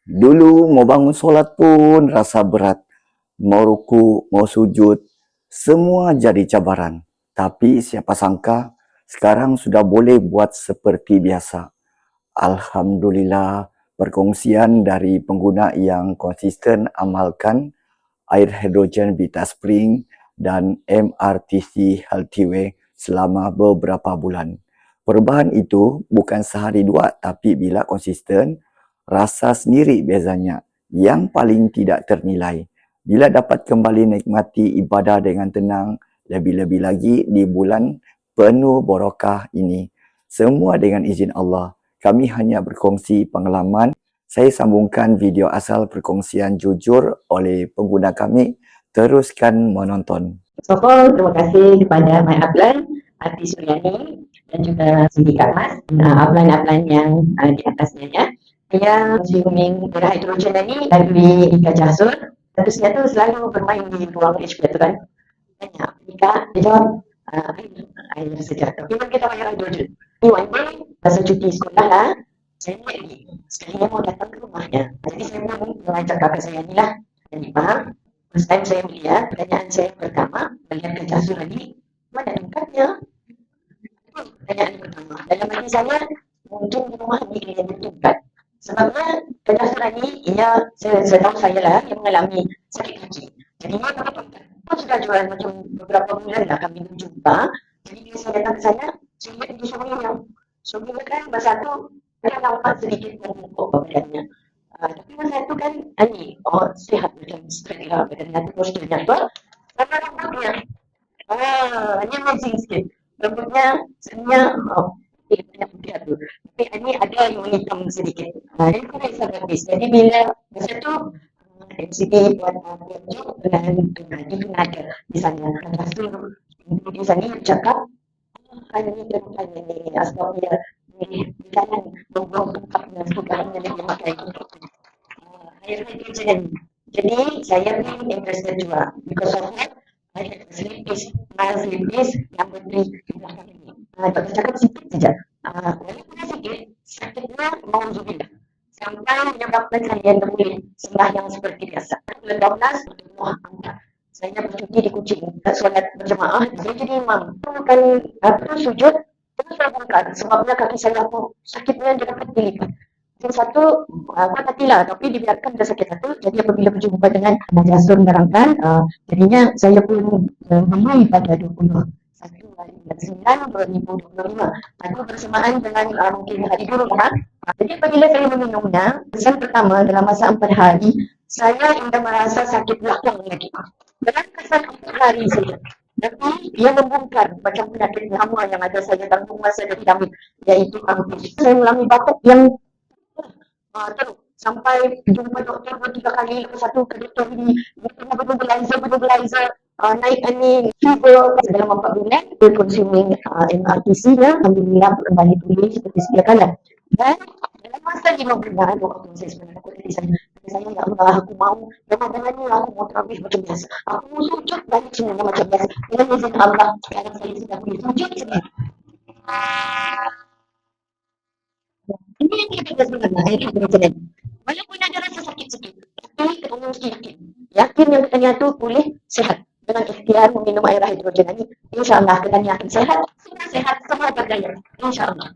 Dulu mau bangun solat pun rasa berat. Mau ruku, mau sujud, semua jadi cabaran. Tapi siapa sangka sekarang sudah boleh buat seperti biasa. Alhamdulillah, perkongsian dari pengguna yang konsisten amalkan air hidrogen Vita Spring dan MRTC Healthyway selama beberapa bulan. Perubahan itu bukan sehari dua, tapi bila konsisten, rasa sendiri bezanya yang paling tidak ternilai. Bila dapat kembali nikmati ibadah dengan tenang, lebih-lebih lagi di bulan penuh barakah ini. Semua dengan izin Allah. Kami hanya berkongsi pengalaman. Saya sambungkan video asal perkongsian jujur oleh pengguna kami. Teruskan menonton. Terima kasih kepada My Upline, Ati Suryani dan juga Siti Mas, upline-upline yang di atasnya ya. Saya swimming air hidrogen ini dari Ika Jasur. Terusnya tu selalu bermain di ruang HP tu kan. Tanya, Ika, dia jawab, air saja. Tapi memang kita air hidrogen. Ini one day, masa cuti sekolah lah, saya ni lagi. Sekali dia mau datang ke rumahnya. Jadi saya pun mengajak kakak saya ni lah. Yang faham. First time saya melihat, pertanyaan saya pertama, melihat ke Jasur tadi, mana tempatnya? Pertanyaan pertama. Dalam hati saya, mungkin di rumah ni dia yang bertumpat. Sebabnya, ke Jasur tadi, saya tahu saya lah yang mengalami sakit kaki. Jadi dia bertumpat. Pun sudah jual macam beberapa bulan lah kami berjumpa. Jadi bila saya datang ke sana, saya lihat dia suaminya. Suaminya kan masa tu, saya nampak sedikit memukul badannya. Tapi masa itu kan sihat macam straight lah badannya tu posturnya tu. Sama rambutnya. Hanya amazing sikit. Rambutnya sebenarnya banyak putih tu. Tapi ini ada yang hitam sedikit. Dia pun rasa habis. Jadi bila masa tu MCD buat tunjuk dan dia pun ada di sana. Lepas tu di sana cakap ini asbab dia di kanan membuang tempatnya sebenarnya dia memakai air hidrogen. Jadi saya pun interested juga because of that I had a sleep number 3 di belakang ini. Doktor cakap sikit saja. Walaupun sikit, sakitnya mauzubillah. Sampai menyebabkan saya boleh sembahyang seperti biasa. Bulan 12, Allah angkat. Saya bercuti di Kuching, solat berjemaah, saya jadi imam. Kan sujud, terus saya bongkar. Sebabnya kaki saya pun sakitnya dia dapat dilipat. Yang satu, bukan matilah, tapi dibiarkan ada sakit satu. Jadi apabila berjumpa dengan Jasur menerangkan, jadinya saya pun memulai pada 21 hari bulan 9 2025. Itu bersamaan dengan mungkin hari dulu kan. Jadi apabila saya meminumnya, kesan pertama dalam masa 4 hari, saya tidak merasa sakit belakang lagi. Dalam kesan 4 hari saja. Tapi ia membongkar macam penyakit lama yang ada saya tanggung masa dari kami, iaitu ambil. Saya mengalami batuk yang terus sampai jumpa doktor 2-3 kali. Lepas satu ke doktor ini, dia pernah bermobilizer, naik ini fever dalam 4 bulan. Dia consuming MRTC nya, alhamdulillah kembali pulih seperti sedia kala. Dan dalam masa 5 bulan, waktu saya sebenarnya aku tadi saya ya Allah, aku mau dengan ni aku mau terawih macam biasa. Aku mau sujud balik sebenarnya macam biasa. Dengan izin Allah, sekarang saya sudah boleh sujud sebenarnya. Ini yang kita sebenarnya, air hidrogen. Walaupun ada rasa sakit sikit, tapi kita mesti yakin yang katanya tu boleh sehat. Dengan ikhtiar meminum air hidrogen ini, insyaAllah katanya akan sehat. Sudah sehat, semua berdaya. InsyaAllah.